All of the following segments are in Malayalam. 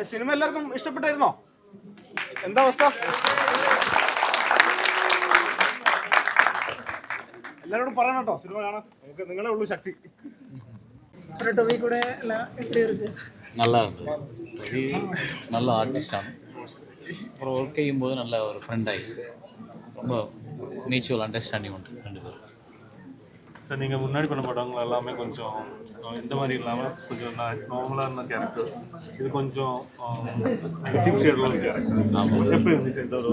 സിനിമ എല്ലാവർക്കും ഇഷ്ടപ്പെട്ടായിരുന്നോ? എന്താ അവസ്ഥ? എല്ലാരോടും പറയണം കേട്ടോ, സിനിമ കാണാൻ. നമുക്ക് നിങ്ങളെ ഉള്ളൂ ശക്തി. நல்லா இருந்தது. நல்ல ஆர்டிஸ்டான அப்புறம் ஒர்க் செய்யும்போது நல்ல ஒரு ஃப்ரெண்டாகி ரொம்ப மியூச்சுவல் அண்டர்ஸ்டாண்டிங் உண்டு ரெண்டு பேரும். சார் நீங்கள் முன்னாடி பண்ண படங்கள் எல்லாமே கொஞ்சம் இந்த மாதிரி இல்லாமல் கொஞ்சம் நார்மலான கேரக்டர், இது கொஞ்சம் நெகட்டிவ் ஷேடில் ஒரு கேரக்டர். எப்படி இருந்துச்சு இந்த ஒரு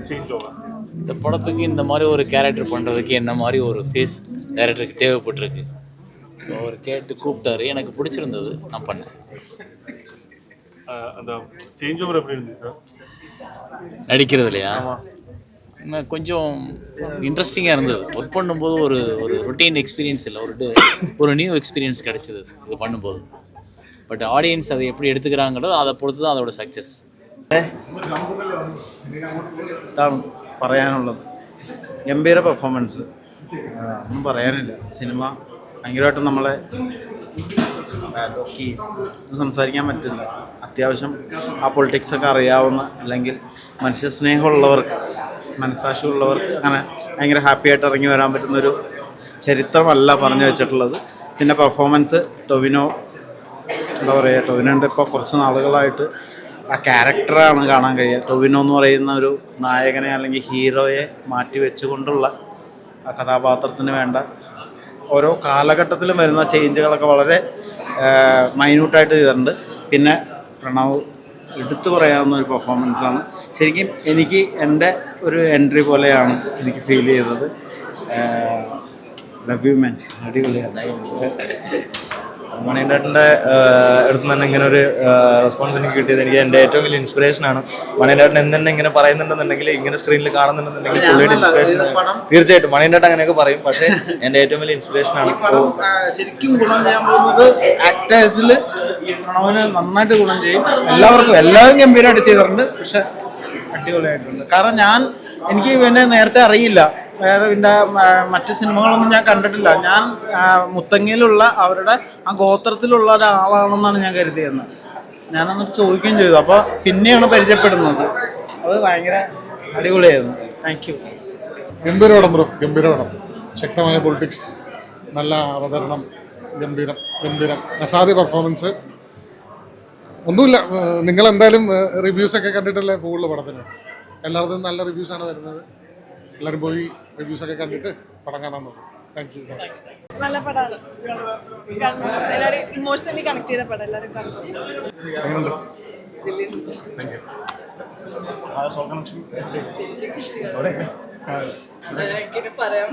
சேஞ்ச் ஓவர்? இந்த படத்துக்கு இந்த மாதிரி ஒரு கேரக்டர் பண்ணுறதுக்கு என்ன மாதிரி ஒரு ஃபேஸ் டைரக்டருக்கு தேவைப்பட்டிருக்கு. அவர் கேட்டு கூப்பிட்டாரு, எனக்கு பிடிச்சிருந்தது, நான் பண்ணேன். அந்த சேஞ்ச் ஓவர் எப்படி இருந்துச்சு சார் நடிக்கிறது இல்லையா? கொஞ்சம் இன்ட்ரெஸ்டிங்காக இருந்தது. ஒர்க் பண்ணும்போது ஒரு ஒரு ரொட்டீன் எக்ஸ்பீரியன்ஸ் இல்லை, ஒரு நியூ எக்ஸ்பீரியன்ஸ் கிடச்சிது இது பண்ணும்போது. பட் ஆடியன்ஸ் அதை எப்படி எடுத்துக்கிறாங்களோ அதை பொறுத்து தான் அதோட സക്സസ്. ഇതാണ് പറയാനുള്ളത്. ഗംഭീര പെർഫോമൻസ്, ഒന്നും പറയാനില്ല. സിനിമ ഭയങ്കരമായിട്ട് നമ്മളെ ലോക്കി സംസാരിക്കാൻ പറ്റില്ല. അത്യാവശ്യം ആ പൊളിറ്റിക്സൊക്കെ അറിയാവുന്ന, അല്ലെങ്കിൽ മനുഷ്യ സ്നേഹമുള്ളവർക്ക്, മനസാക്ഷിയുള്ളവർക്ക് അങ്ങനെ ഭയങ്കര ഹാപ്പി ആയിട്ട് ഇറങ്ങി വരാൻ പറ്റുന്നൊരു ചരിത്രമല്ല പറഞ്ഞു വെച്ചിട്ടുള്ളത്. പിന്നെ പെർഫോമൻസ് ടൊവിനോ, എന്താ പറയുക, ടൊവിനോൻ്റെ ഇപ്പോൾ കുറച്ച് നാളുകളായിട്ട് ആ ക്യാരക്ടറാണ് കാണാൻ കഴിയുക. ടൊവിനോ എന്ന് പറയുന്ന ഒരു നായകനെ അല്ലെങ്കിൽ ഹീറോയെ മാറ്റി വെച്ചുകൊണ്ടുള്ള ആ കഥാപാത്രത്തിന് വേണ്ട ഓരോ കാലഘട്ടത്തിലും വരുന്ന ചേഞ്ചുകളൊക്കെ വളരെ മൈന്യൂട്ടായിട്ട് ചെയ്തിട്ടുണ്ട്. പിന്നെ പ്രണവ് എടുത്തു പറയാവുന്ന ഒരു പെർഫോമൻസാണ്. ശരിക്കും എനിക്ക് എൻ്റെ ഒരു എൻട്രി പോലെയാണ് എനിക്ക് ഫീൽ ചെയ്തത്. ലവ് യു മാൻ, അടിപൊളിയാണ്. മണികണ്ഠൻ്റെ അടുത്ത് തന്നെ ഇങ്ങനെ ഒരു റെസ്പോൺസ് എനിക്ക് കിട്ടിയത് എനിക്ക് എൻ്റെ ഏറ്റവും വലിയ ഇൻസ്പിറേഷനാണ്. മണികണ്ഠൻ എന്തെന്നെ ഇങ്ങനെ പറയുന്നുണ്ടെന്നുണ്ടെങ്കിൽ, ഇങ്ങനെ സ്ക്രീനിൽ കാണുന്നുണ്ടെന്നുണ്ടെങ്കിൽ പുള്ളിയുടെ ഇൻസ്പിറേഷൻ തീർച്ചയായിട്ടും മണികണ്ഠൻ അങ്ങനെയൊക്കെ പറയും. പക്ഷേ എൻ്റെ ഏറ്റവും വലിയ ഇൻസ്പിറേഷനാണ്. ശരിക്കും ഗുണം ചെയ്യാൻ പോകുന്നത് ആക്ടേഴ്സിൽ പ്രണവിന് നന്നായിട്ട് ഗുണം ചെയ്യും. എല്ലാവരും ഗംഭീരമായിട്ട് ചെയ്തിട്ടുണ്ട്. പക്ഷെ അടിപൊളിയായിട്ടുണ്ട്. കാരണം എനിക്ക് ഇവനെ നേരത്തെ അറിയില്ല. വേറെ പിന്നെ മറ്റ് സിനിമകളൊന്നും ഞാൻ കണ്ടിട്ടില്ല. ഞാൻ മുത്തങ്ങയിലുള്ള അവരുടെ ആ ഗോത്രത്തിലുള്ള ഒരാളാണെന്നാണ് ഞാൻ കരുതിയത്. ഞാനന്നിട്ട് ചോദിക്കുകയും ചെയ്തു. അപ്പോൾ പിന്നെയാണ് പരിചയപ്പെടുന്നത്. അത് ഭയങ്കര അടിപൊളിയായിരുന്നു. Thank you. ഗംഭീരപടം ബ്രോ, ഗംഭീരപടം. ശക്തമായ പൊളിറ്റിക്സ്, നല്ല അവതരണം, ഗംഭീരം. അസാധ്യ പെർഫോമൻസ്. ഒന്നുമില്ല, നിങ്ങളെന്തായാലും റിവ്യൂസൊക്കെ കണ്ടിട്ടല്ലേ പോകുള്ളൂ പടത്തിന്. എല്ലായിടത്തും നല്ല റിവ്യൂസാണ് വരുന്നത്. എല്ലാവരും പോയി റിവ്യൂസൊക്കെ കണ്ടിട്ട് പടം കാണാൻ നോക്കും. Thank you. നല്ല പടമാണ്. എല്ലാവരും ഇമോഷണലി കണക്ട് ചെയ്ത പടം. എല്ലാവരും കണ്ടു. പറയാൻ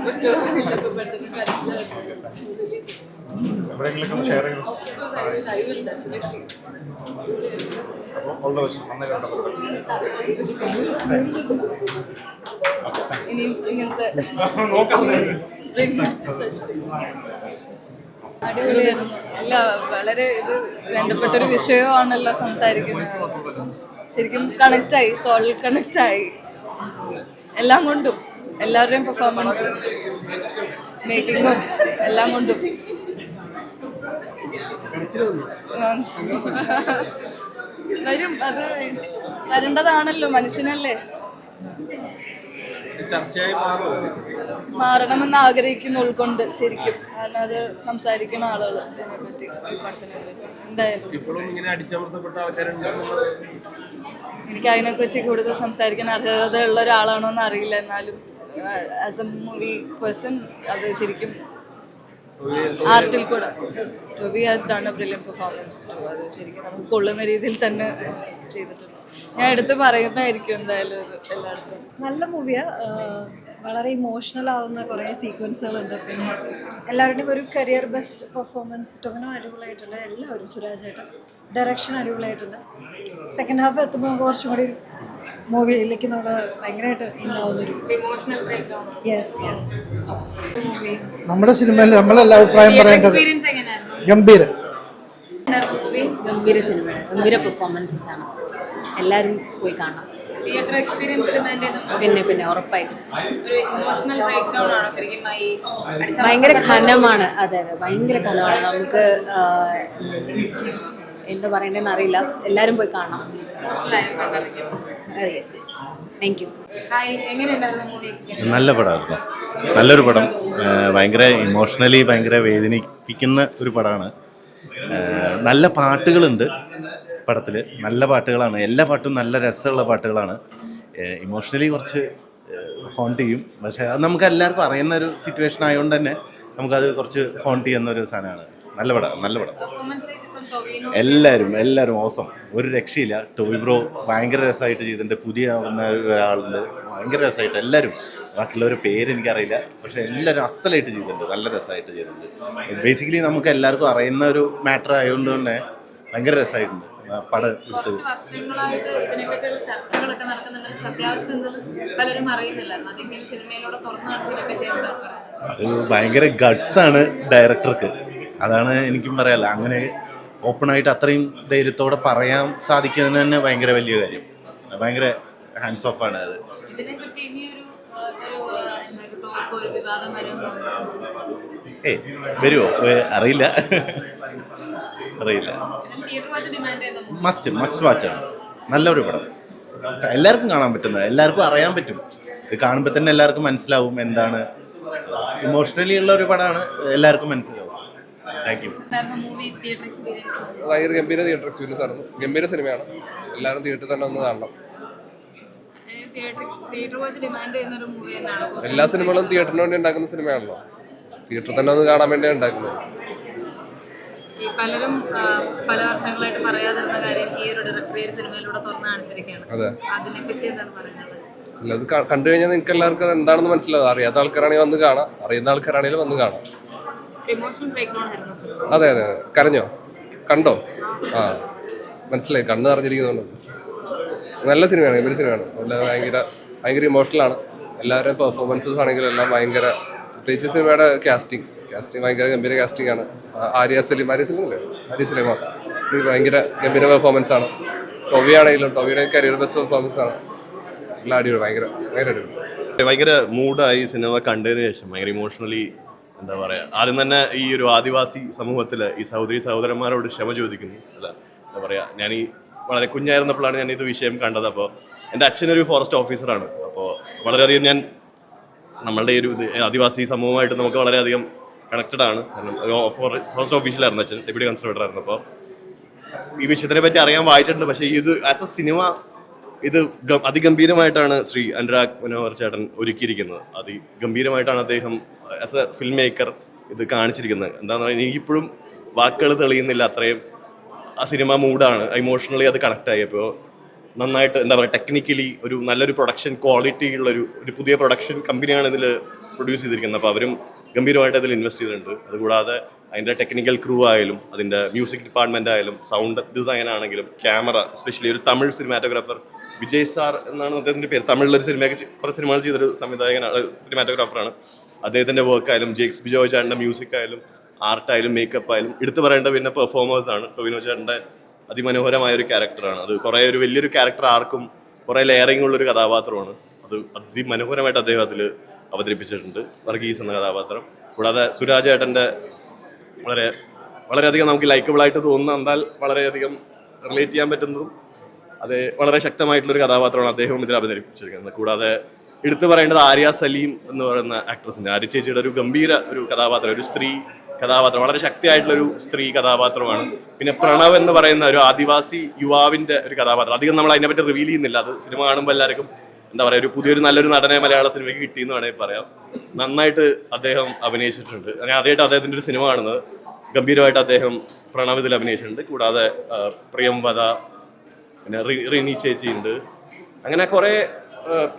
ഇനിയും ഇങ്ങനത്തെ അടിപൊളിയായിരുന്നു. അല്ല, വളരെ ഇത് വേണ്ടപ്പെട്ടൊരു വിഷയമാണല്ലോ സംസാരിക്കുന്നത്. ശരിക്കും കണക്റ്റായി, സോൾ കണക്റ്റായി. എല്ലാം കൊണ്ടും, എല്ലാവരുടെയും പെർഫോമൻസ്, മേക്കിങ്ങും എല്ലാം കൊണ്ടും വരും. അത് വരേണ്ടതാണല്ലോ, മനുഷ്യനല്ലേ. മാറണമെന്ന് ആഗ്രഹിക്കുന്ന ഉൾക്കൊണ്ട് ശരിക്കും. കാരണം അത് സംസാരിക്കുന്ന ആളുകൾ ഇതിനെപ്പറ്റി, ഈ പടത്തിനെ പറ്റി. എന്തായാലും എനിക്ക് അതിനെപ്പറ്റി കൂടുതൽ സംസാരിക്കാൻ അർഹതയുള്ള ഒരാളാണോ എന്ന് അറിയില്ല. എന്നാലും ആസ് എ മൂവി പേഴ്സൺ അത് ശരിക്കും ആർട്ടിൽ കൂടെ Toby has done a brilliant performance too. അത് ശരിക്കും നമുക്ക് കൊള്ളുന്ന രീതിയിൽ തന്നെ ചെയ്തിട്ടുണ്ട്. ഞാൻ എടുത്ത് പറയുന്നതായിരിക്കും എന്തായാലും ഇത് എല്ലായിടത്തും. നല്ല മൂവിയാണ്. വളരെ ഇമോഷണൽ ആവുന്ന കുറേ സീക്വൻസുകളുണ്ട്. പിന്നെ എല്ലാവരുടെയും ഒരു കരിയർ ബെസ്റ്റ് പെർഫോമൻസ്. ടൊവിനോ അടിപൊളിയായിട്ടുണ്ട്. എല്ലാവരും, സുരാജേട്ടൻ ഡയറക്ഷൻ അടിപൊളിയായിട്ടുണ്ട്. സെക്കൻഡ് ഹാഫ് എത്തുമ്പോൾ നമുക്ക് കുറച്ചും കൂടി മൂവിയിലേക്ക് നമ്മൾ ഭയങ്കരമായിട്ട് ഉണ്ടാവുന്നൊരു നമ്മുടെ സിനിമയിൽ നമ്മളെല്ലാം അഭിപ്രായം പറയേണ്ടത് ഗംഭീര സിനിമയാണ്. ഗംഭീര പെർഫോമൻസസ് ആണ്. എല്ലാവരും പോയി കാണാം. തിയേറ്റർ എക്സ്പീരിയൻസ് പിന്നെ ഉറപ്പായിട്ടും ഒരു ഇമോഷണൽ ബ്രേക്ക് ഡൗൺ ആണോ ശരിക്കും? ഭയങ്കര ഖനമാണ്. അതെ, ഭയങ്കര ഖനമാണ്. നമുക്ക് എന്താ പറയണ്ടതെന്ന് അറിയില്ല. എല്ലാവരും പോയി കാണാം. Yes yes. Thank you. എങ്ങനെയുണ്ടായിരുന്നു മൂവി എക്സ്പീരിയൻസ്? നല്ല പടമായിരുന്നു, നല്ലൊരു പടം. ഭയങ്കര ഇമോഷണലി ഭയങ്കര വേദനിപ്പിക്കുന്ന ഒരു പടമാണ്. നല്ല പാട്ടുകളുണ്ട് പടത്തിൽ, നല്ല പാട്ടുകളാണ്. എല്ലാ പാട്ടും നല്ല രസമുള്ള പാട്ടുകളാണ്. ഇമോഷണലി കുറച്ച് ഹോണ്ട് ചെയ്യും, പക്ഷേ അത് നമുക്ക് എല്ലാവർക്കും അറിയുന്ന ഒരു സിറ്റുവേഷൻ ആയതുകൊണ്ട് തന്നെ നമുക്കത് കുറച്ച് ഹോണ്ട് ചെയ്യുന്ന ഒരു സാധനമാണ്. നല്ല പടം, നല്ല പടം. എല്ലാവരും ഓസം, ഒരു രക്ഷയില്ല. ടോയ് ബ്രോ ഭയങ്കര രസമായിട്ട് ചെയ്തിട്ടുണ്ട്. പുതിയ വന്ന ഒരാളുണ്ട്, ഭയങ്കര രസമായിട്ട്. എല്ലാവരും, ബാക്കിയുള്ളവരുടെ പേര് എനിക്കറിയില്ല, പക്ഷേ എല്ലാവരും അസലായിട്ട് ചെയ്തിട്ടുണ്ട്, നല്ല രസമായിട്ട് ചെയ്തിട്ടുണ്ട്. ബേസിക്കലി നമുക്ക് എല്ലാവർക്കും അറിയുന്ന ഒരു മാറ്റർ ആയതുകൊണ്ട് തന്നെ ഭയങ്കര രസമായിട്ടുണ്ട് പടം എടുത്തത്. വർഷങ്ങളായിട്ട് ഇതിനെപ്പറ്റിയുള്ള ചർച്ചകളൊക്കെ നടക്കുന്നുണ്ട്. സത്യാവസ്ഥ പലരും അറിയുന്നില്ലായിരുന്നു. അതെങ്കിലും സിനിമയിലൂടെ തുറന്നു കാണിച്ചതിനെ പറ്റി എന്താ പറയുക? അത് ഭയങ്കര ഗട്ട്സാണ് ഡയറക്ടർക്ക്, അതാണ് എനിക്കും പറയാനുള്ളത്. അങ്ങനെ ഓപ്പണായിട്ട് അത്രയും ധൈര്യത്തോടെ പറയാൻ സാധിക്കുന്നതിന് തന്നെ ഭയങ്കര വലിയ കാര്യം. ഭയങ്കര ഹാൻഡ്സ് ഓഫ് ആണ് അത്. വരുമോ അറിയില്ല. മസ്റ്റ് വാച്ചാണ്. നല്ലൊരു പടം, എല്ലാവർക്കും കാണാൻ പറ്റുന്നത്, എല്ലാവർക്കും അറിയാൻ പറ്റും. ഇത് കാണുമ്പോൾ തന്നെ എല്ലാവർക്കും മനസ്സിലാവും എന്താണ്. ഇമോഷണലി ഉള്ള ഒരു പടമാണ്, എല്ലാവർക്കും മനസ്സിലാവും. Thank you. ഭയങ്കര ഗംഭീര തിയേറ്റർ എക്സ്പീരിയൻസ് ആയിരുന്നു. ഗംഭീര സിനിമയാണ്, എല്ലാവരും തിയേറ്ററിൽ തന്നെ ഒന്ന് കാണണം. എല്ലാ സിനിമകളും തിയേറ്ററിന് വേണ്ടി ഉണ്ടാക്കുന്ന സിനിമയാണല്ലോ, തിയേറ്ററിൽ തന്നെ ഒന്ന് കാണാൻ വേണ്ടിയാണ് ഉണ്ടാക്കുന്നത്. പലരും പല വർഷങ്ങളായിട്ട് പറയാതിരുന്ന കാര്യം ഈ ഒരു ഡയറക്ടർ സിനിമയിലൂടെ തുറന്നു കാണിച്ചിരിക്കുകയാണ്. അതിനെപ്പറ്റി എന്താണ് പറയുന്നത്? അല്ല, അത് കണ്ടു കഴിഞ്ഞാൽ നിങ്ങൾക്ക് എല്ലാവർക്കും എന്താണെന്ന് മനസ്സിലാവും. അറിയാത്ത ആൾക്കാരാണെങ്കിൽ വന്ന് കാണാം, അറിയുന്ന ആൾക്കാരാണെങ്കിലും വന്ന് കാണാം. അതെ അതെ. കരഞ്ഞോ? കണ്ടോ? ആ, മനസ്സിലായി, കണ്ണ് നിറഞ്ഞിരിക്കുന്നുണ്ട്. നല്ല സിനിമയാണ്, ഗംഭീര സിനിമയാണ്. നല്ല ഭയങ്കര ഇമോഷണലാണ്. എല്ലാവരുടെയും പെർഫോമൻസസ് ആണെങ്കിലും എല്ലാം ഭയങ്കര, പ്രത്യേകിച്ച് സിനിമയുടെ കാസ്റ്റിംഗ് ഭയങ്കര ഗംഭീര കാസ്റ്റിംഗ് ആണ്. ആര്യ സലീം ഭയങ്കര ഗംഭീര പെർഫോമൻസ് ആണ്. ടോവി ആണെങ്കിലും ടോവിയുടെ കരിയർ ബെസ്റ്റ് പെർഫോമൻസ് ആണ്. എല്ലാം അടിപൊളി, ഭയങ്കര അടിപൊളി. ഭയങ്കര മൂഡായി സിനിമ കണ്ടതിന് ശേഷം. ഭയങ്കര ഇമോഷണലി എന്താ പറയുക, ആദ്യം തന്നെ ഈ ഒരു ആദിവാസി സമൂഹത്തിൽ ഈ സഹോദരന്മാരോട് ക്ഷമ ചോദിക്കുന്നു. അല്ല എന്താ പറയുക, ഞാൻ ഈ വളരെ കുഞ്ഞായിരുന്നപ്പോഴാണ് ഞാൻ ഇത് വിഷയം കണ്ടത്. അപ്പോൾ എൻ്റെ അച്ഛനൊരു ഫോറസ്റ്റ് ഓഫീസറാണ്. അപ്പോൾ വളരെയധികം ഞാൻ നമ്മളുടെ ഈ ഒരു ആദിവാസി സമൂഹമായിട്ട് നമുക്ക് വളരെയധികം കണക്റ്റഡ് ആണ്. കാരണം ഫോറസ്റ്റ് ഓഫീസിലായിരുന്നു അച്ഛൻ, ഡെപ്യൂട്ടി കൺസർവേറ്റർ ആയിരുന്നു. അപ്പോൾ ഈ വിഷയത്തിനെ പറ്റി അറിയാൻ വായിച്ചിട്ടുണ്ട്. പക്ഷേ ഇത് ആസ് എ സിനിമ ഇത് അതിഗംഭീരമായിട്ടാണ് ശ്രീ അനുരാഗ് മനോഹർ ചേട്ടൻ ഒരുക്കിയിരിക്കുന്നത്. അതിഗംഭീരമായിട്ടാണ് അദ്ദേഹം ആസ് എ ഫിൽം മേക്കർ ഇത് കാണിച്ചിരിക്കുന്നത്. എന്താണെന്ന് പറഞ്ഞാൽ എനിക്കിപ്പോഴും വാക്കുകൾ തെളിയുന്നില്ല, അത്രയും ആ സിനിമ മൂഡാണ്. ഇമോഷണലി അത് കണക്റ്റായി. അപ്പോൾ നന്നായിട്ട് എന്താ പറയുക, ടെക്നിക്കലി ഒരു നല്ലൊരു പ്രൊഡക്ഷൻ ക്വാളിറ്റി ഉള്ളൊരു പുതിയ പ്രൊഡക്ഷൻ കമ്പനിയാണ് ഇതിൽ പ്രൊഡ്യൂസ് ചെയ്തിരിക്കുന്നത്. അപ്പോൾ അവരും ഗംഭീരമായിട്ട് അതിൽ ഇൻവെസ്റ്റ് ചെയ്തിട്ടുണ്ട്. അതുകൂടാതെ അതിൻ്റെ ടെക്നിക്കൽ ക്രൂ ആയാലും അതിൻ്റെ മ്യൂസിക് ഡിപ്പാർട്ട്മെൻ്റ് ആയാലും സൗണ്ട് ഡിസൈൻ ആണെങ്കിലും ക്യാമറ, എസ്പെഷ്യലി ഒരു തമിഴ് സിനിമാറ്റോഗ്രാഫർ വിജയ് സാർ എന്നാണ് അദ്ദേഹത്തിൻ്റെ പേര്. തമിഴിലൊരു സിനിമയൊക്കെ കുറേ സിനിമകൾ ചെയ്തൊരു സംവിധായകനാണ്, സിനിമാറ്റോഗ്രാഫറാണ്. അദ്ദേഹത്തിൻ്റെ വർക്ക് ആയാലും ജെക്സ് ബിജോയ് ചേട്ടൻ്റെ മ്യൂസിക് ആയാലും ആർട്ടായാലും മേക്കപ്പ് ആയാലും എടുത്തു പറയേണ്ട പിന്നെ പെർഫോമേഴ്സാണ്. ടൊവിനോ ചേട്ടൻ്റെ അതിമനോഹരമായ ഒരു ക്യാരക്ടറാണ് അത്. കുറേ ഒരു വലിയൊരു ക്യാരക്ടർ ആർക്കും കുറേ ലെയറിംഗ് ഉള്ളൊരു കഥാപാത്രമാണ് അത്. അതിമനോഹരമായിട്ട് അദ്ദേഹം അതിൽ അവതരിപ്പിച്ചിട്ടുണ്ട്, വർഗീസ് എന്ന കഥാപാത്രം. കൂടാതെ സുരാജ് ഏട്ടൻ്റെ വളരെയധികം നമുക്ക് ലൈക്കബിളായിട്ട് തോന്നുന്ന, എന്നാൽ വളരെയധികം റിലേറ്റ് ചെയ്യാൻ പറ്റുന്നതും അത് വളരെ ശക്തമായിട്ടുള്ളൊരു കഥാപാത്രമാണ് അദ്ദേഹവും ഇതിൽ അവതരിപ്പിച്ചിരിക്കുന്നത്. കൂടാതെ എടുത്തു പറയേണ്ടത് ആര്യ സലീം എന്ന് പറയുന്ന ആക്ട്രസിൻ്റെ, ആര്യ ചേച്ചിയുടെ ഒരു ഗംഭീര ഒരു കഥാപാത്രം, ഒരു സ്ത്രീ കഥാപാത്രം, വളരെ ശക്തിയായിട്ടുള്ളൊരു സ്ത്രീ കഥാപാത്രമാണ്. പിന്നെ പ്രണവ് എന്ന് പറയുന്ന ഒരു ആദിവാസി യുവാവിൻ്റെ ഒരു കഥാപാത്രം. അധികം നമ്മൾ അതിനെപ്പറ്റി റിവീൽ ചെയ്യുന്നില്ല. അത് സിനിമ കാണുമ്പോൾ എല്ലാവർക്കും എന്താ പറയുക, ഒരു പുതിയൊരു നല്ലൊരു നടനെ മലയാള സിനിമയ്ക്ക് കിട്ടിയെന്ന് വേണമെങ്കിൽ പറയാം. നന്നായിട്ട് അദ്ദേഹം അഭിനയിച്ചിട്ടുണ്ട്. ഞാൻ ആദ്യമായിട്ട് അദ്ദേഹത്തിൻ്റെ ഒരു സിനിമ കാണുന്നത്. ഗംഭീരമായിട്ട് അദ്ദേഹം പ്രണവ് ഇതിൽ അഭിനയിച്ചിട്ടുണ്ട്. കൂടാതെ പ്രിയംവദ, പിന്നെ റിനി ചേച്ചി ഉണ്ട്. അങ്ങനെ കുറേ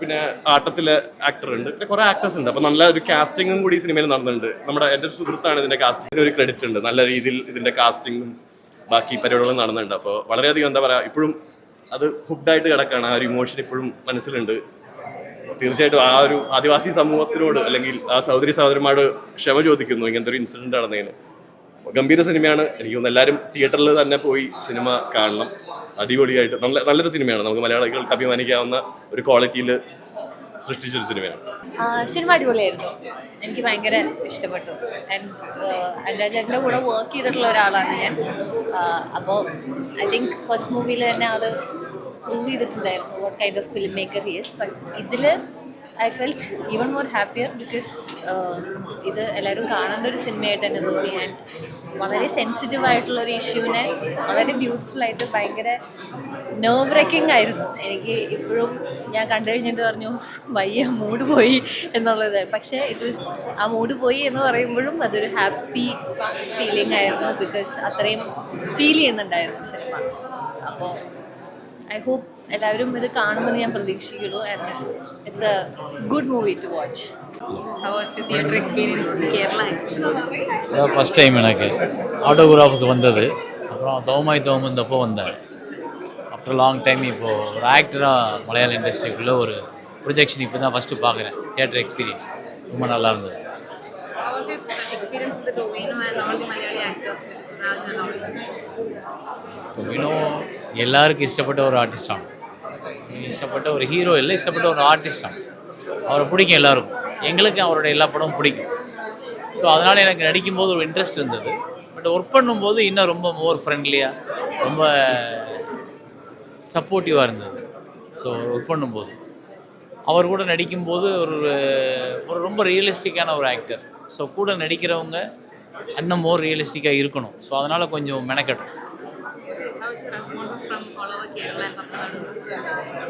പിന്നെ ആട്ടത്തിലെ ആക്ടർ ഉണ്ട്, പിന്നെ കുറേ ആക്ടേഴ്സ് ഉണ്ട്. അപ്പോൾ നല്ല ഒരു കാസ്റ്റിങ്ങും കൂടി ഈ സിനിമയിൽ നടന്നിട്ടുണ്ട്. എൻ്റെ ഒരു സുഹൃത്താണ് ഇതിൻ്റെ കാസ്റ്റിങ്ങിന് ഒരു ക്രെഡിറ്റ് ഉണ്ട്. നല്ല രീതിയിൽ ഇതിൻ്റെ കാസ്റ്റിങ്ങും ബാക്കി പരിപാടികളും നടന്നിട്ടുണ്ട്. അപ്പോൾ വളരെയധികം എന്താ പറയുക, ഇപ്പോഴും അത് ഹുക്ഡായിട്ട് കിടക്കുകയാണ്. ആ ഒരു ഇമോഷൻ ഇപ്പോഴും മനസ്സിലുണ്ട്. തീർച്ചയായിട്ടും ആ ഒരു ആദിവാസി സമൂഹത്തിനോട് അല്ലെങ്കിൽ ആ സഹോദരന്മാരോട് ക്ഷമ ചോദിക്കുന്നു ഇങ്ങനത്തെ ഒരു ഇൻസിഡന്റ് നടന്നതിന്. ഗംഭീര സിനിമയാണ്. എനിക്ക് തോന്നുന്നു എല്ലാവരും തിയേറ്ററിൽ തന്നെ പോയി സിനിമ കാണണം. അടിപൊളിയായിട്ട് നല്ലൊരു സിനിമയാണ്. നമുക്ക് മലയാളികൾക്ക് അഭിമാനിക്കാവുന്ന ഒരു ക്വാളിറ്റിയിൽ സൃഷ്ടിച്ചൊരു സിനിമയാണ്. സിനിമ അടിപൊളിയായിരുന്നു, എനിക്ക് ഭയങ്കര ഇഷ്ടപ്പെട്ടു. ആൻഡ് അനുരാജേട്ടൻ്റെ കൂടെ വർക്ക് ചെയ്തിട്ടുള്ള ഒരാളാണ് ഞാൻ. അപ്പോൾ ഐ തിങ്ക് ഫസ്റ്റ് മൂവിയിൽ തന്നെ ആൾ പ്രൂവ് ചെയ്തിട്ടുണ്ടായിരുന്നു what kind of film maker he is. But ഇതിൽ I felt even more happier because ഇത് എല്ലാവരും കാണേണ്ട ഒരു സിനിമയായിട്ട് തന്നെ തോന്നി. ആൻഡ് വളരെ സെൻസിറ്റീവായിട്ടുള്ളൊരു ഇഷ്യൂവിനെ വളരെ ബ്യൂട്ടിഫുള്ളായിട്ട് ഭയങ്കര നെർവ് റെക്കിംഗ് ആയിരുന്നു. എനിക്ക് ഇപ്പോഴും ഞാൻ കണ്ടു കഴിഞ്ഞിട്ട് പറഞ്ഞു വയ്യ മൂഡ് പോയി എന്നുള്ളത്. പക്ഷേ ആ മൂഡ് പോയി എന്ന് പറയുമ്പോഴും അതൊരു ഹാപ്പി ഫീലിംഗ് ആയിരുന്നു ബിക്കോസ് അത്രയും ഫീൽ ചെയ്യുന്നുണ്ടായിരുന്നു സിനിമ. അപ്പോൾ ഐ ഹോപ്പ് എല്ലാവരും ഇത് കാണുമെന്ന് ഞാൻ പ്രതീക്ഷിക്കുന്നു. And it's a good movie to watch. How was the theatre experience in Kerala especially? First time எனக்கு ஆட்டோகிராஃபுக்கு வந்தது. அப்புறம் தோமாய் தோமுந்தப்போ வந்தேன். ஆஃப்டர் லாங் டைம் இப்போது ஒரு ஆக்டராக மலையாள இண்டஸ்ட்ரிக்குள்ளே ஒரு ப்ரொஜெக்ஷன் இப்போ தான் ஃபஸ்ட்டு பார்க்குறேன். தியேட்டர் எக்ஸ்பீரியன்ஸ் ரொம்ப நல்லா இருந்தது. How was your experience with the Tovino and all the Malayali actors, Suraj and all? Tovino എല്ലാവർക്കും ഇഷ്ടപ്പെട്ട ഒരു ആർട്ടിസ്റ്റാണ്. ഇഷ്ടപ്പെട്ട ഒരു ഹീറോ അല്ല, ഇഷ്ടപ്പെട്ട ഒരു ആർട്ടിസ്റ്റാണ്. அவரை பிடிக்கும் எல்லாருக்கும். எங்களுக்கு அவரோட எல்லா படமும் பிடிக்கும். ஸோ அதனால் எனக்கு நடிக்கும்போது ஒரு இன்ட்ரெஸ்ட் இருந்தது. பட் ஒர்க் பண்ணும்போது இன்னும் ரொம்ப மோர் ஃப்ரெண்ட்லியாக ரொம்ப சப்போர்ட்டிவாக இருந்தது. ஸோ ஒர்க் பண்ணும்போது அவர் கூட நடிக்கும்போது ஒரு ரொம்ப ரியலிஸ்டிக்கான ஒரு ஆக்டர். ஸோ கூட நடிக்கிறவங்க இன்னும் மோர் ரியலிஸ்டிக்காக இருக்கணும். ஸோ அதனால் கொஞ்சம் மெனக்கட்டும். How is the responses from all over Kerala and Tamil Nadu?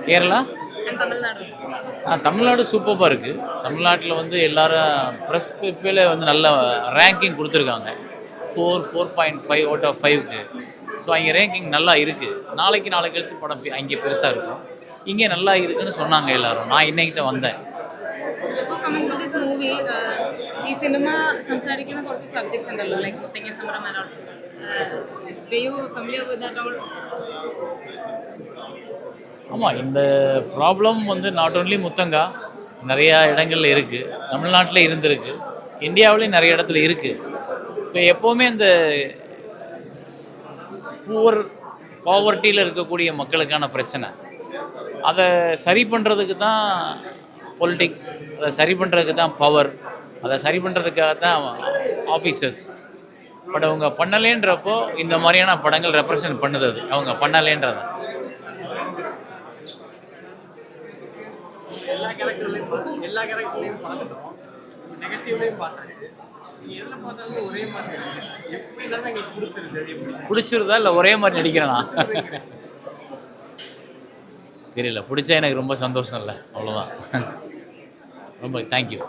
Kerala And Tamil Nadu? Tamil Nadu சூப்பராக இருக்குது. தமிழ்நாட்டில் வந்து எல்லாரும் ப்ரெஸ் பேப்பில் வந்து நல்ல ரேங்கிங் கொடுத்துருக்காங்க. 4.5 அவுட் ஆஃப் 5க்கு. ஸோ அங்கே ரேங்கிங் நல்லா இருக்குது. நாளைக்கு கழிச்சு படம் அங்கே பெருசாக இருக்கும். இங்கே நல்லா இருக்குதுன்னு சொன்னாங்க எல்லாரும். நான் இன்னைக்கு தான் வந்தேன். Before coming to this movie, ഈ സിനിമ സംസാരിക്കുന്ന കുറച്ച് സബ്ജക്ട്സ് ഉണ്ടല്ലോ, ലൈക്ക് മുത്തങ്ങ സമരം and all. Were you familiar with that all? ஆமாம், இந்த ப்ராப்ளம் வந்து நாட் ஓன்லி முத்தங்கா, நிறையா இடங்களில் இருக்குது. தமிழ்நாட்டில் இருந்திருக்கு, இந்தியாவிலேயும் நிறைய இடத்துல இருக்குது. இப்போ எப்போவுமே இந்த பாவர்ட்டியில் இருக்கக்கூடிய மக்களுக்கான பிரச்சனை, அதை சரி பண்ணுறதுக்கு தான் பொலிட்டிக்ஸ், அதை சரி பண்ணுறதுக்கு தான் பவர், அதை சரி பண்ணுறதுக்காக தான் ஆஃபீஸர்ஸ். பட் அவங்க பண்ணலேன்றப்போ இந்த மாதிரியான படங்கள் ரெப்ரசன்ட் பண்ணுது. அது அவங்க பண்ணலேன்றதை எல்லா கேரக்டர்லையும் பார்த்துட்டோம், நெகட்டிவ்லையும் பார்த்தாச்சு. எதில் பார்த்தாலும் ஒரே மாதிரி எப்படி இருந்தாலும் எங்களுக்கு பிடிச்சிருதா இல்லை ஒரே மாதிரி நடிக்கிறேனா தெரியல. பிடிச்சா எனக்கு ரொம்ப சந்தோஷம் இல்லை, அவ்வளோதான். ரொம்ப thank you.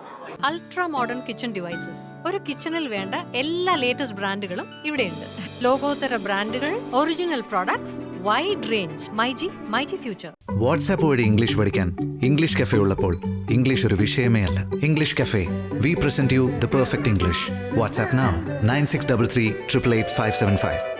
Ultra modern kitchen devices. ഒരു കിച്ചണിൽ വേണ്ട എല്ലാ ലേറ്റസ്റ്റ് ബ്രാൻഡുകളും ഇവിടെയുണ്ട്. ലോകോത്തര ബ്രാൻഡുകൾ, original products, wide range. MyG future. WhatsApp വഴി ഇംഗ്ലീഷ് പഠിക്കാൻ ഇംഗ്ലീഷ് കഫേ ഉള്ളപ്പോൾ ഇംഗ്ലീഷ് ഒരു വിഷയമേ അല്ല. English cafe, we present you the perfect English. WhatsApp now 9633 888 575.